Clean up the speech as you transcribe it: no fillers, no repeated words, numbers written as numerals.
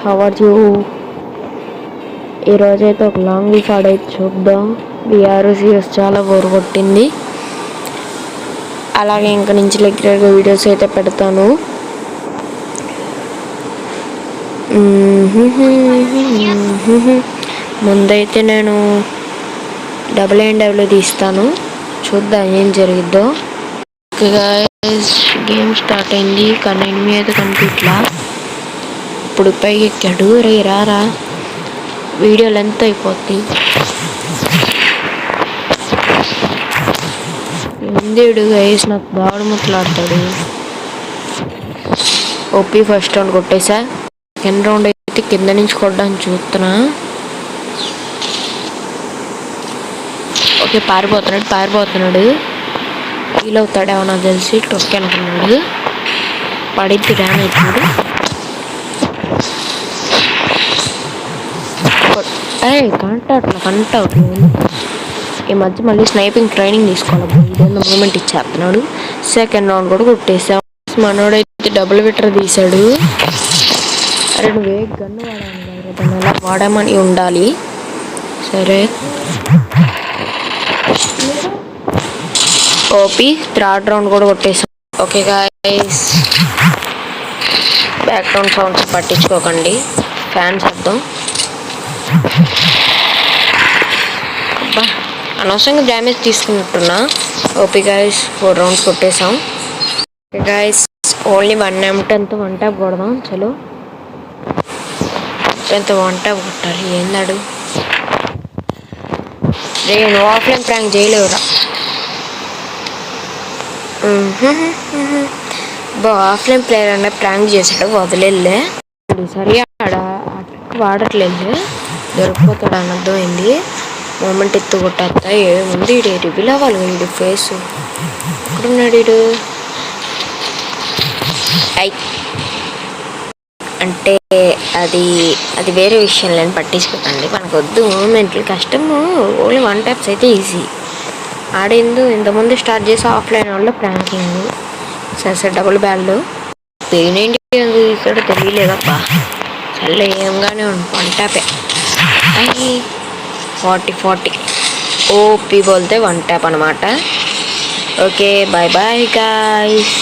How are you? ఈరోజైతే ఒక long week ఆడైతే చూద్దాం. బీఆర్సీఎస్ చాలా బోర్ కొట్టింది. అలాగే ఇంక నుంచి రెగ్యులర్గా వీడియోస్ అయితే పెడతాను. ముందైతే నేను డబ్ల్యూ తీస్తాను, చూద్దాం ఏం జరిగిద్దో. గేమ్ స్టార్ట్ అయింది కానీ ఎనిమిది అయితే కనిపించలా. ఇప్పుడు పైకి ఎక్కాడు. రే రారా, వీడియో లెంత్ అయిపోద్ది. ఎందేడు గైస్ నాకు బాగా ముట్లాడతాడు. ఓపీ ఫస్ట్ రౌండ్ కొట్టేసా. సెకండ్ రౌండ్ అయితే కింద నుంచి కొట్టడానికి చూస్తున్నా. ఓకే, పారిపోతున్నాడు. ఫీల్ అవుతాడేమో నాకు తెలిసి. టొక్కి అనుకున్నాడు. పడిద్ది డ్యామేజ్ చూడు. కంట ఈ మధ్య మళ్ళీ స్నైపింగ్ ట్రైనింగ్ తీసుకోవాలి. ఇదేందో మూమెంట్ ఇచ్చేస్తున్నాడు. సెకండ్ రౌండ్ కూడా కొట్టేసా. మనోడైతే డబుల్ విటర్ తీశాడు. అరే నువ్వు ఏ గన్ను వాడాను, దాన్ని ఎలా వాడామని ఉండాలి. సరే, ఓపీ థర్డ్ రౌండ్ కూడా కొట్టేసాం. ఓకే గాయ్స్, బ్యాక్గ్రౌండ్ సౌండ్స్ పట్టించుకోకండి, ఫ్యాన్స్ అర్థం. అబ్బా, అనవసరంగా డ్యామేజ్ తీసుకున్నట్టున్నా. ఓపీ గాయ్స్ 4 రౌండ్స్ కొట్టేసాం. ఓకే గాయ్స్, ఓన్లీ 1 M10తో 1 ట్యాప్ కొడదాం. చలో, ఎంతో 1 ట్యాప్ కొట్టాలి. ఏందాడు రే, నువ్వు ఆఫ్లైన్ ప్రాంక్ చేయలేవురా. ఆఫ్లైన్ ప్లేయర్ అన్న ప్రాంక్ చేశాడు, వదిలేలే. సరే ఆడ వాడట్లేదు, దొరికిపోతాడు అని అర్థమైంది. మూమెంట్ ఎత్తు కొట్టేస్తా. ఏముంది, ఇడు రివీల్ అవ్వాలి. వీడు ఫేస్ ఎక్కడున్నాడు? వీడు అంటే అది వేరే విషయం లేని పట్టించుకోకండి. మనకు వద్దు మూమెంట్లు, కష్టము. ఓన్లీ 1 ట్యాప్స్ అయితే ఈజీ. ఆడేందు ఇంతకుముందు స్టార్ట్ చేసి ఆఫ్లైన్ వాళ్ళు ప్రాంకింగ్. సరే డబుల్ బ్యాళ్ళు పెయిన్ ఏంటి తీసాడో తెలియలేదబ్బా. చల్ల ఏంగానే 1 ట్యాపే. 40 ఓపీ బోల్తే 1 ట్యాప్ అనమాట. Okay, bye bye guys.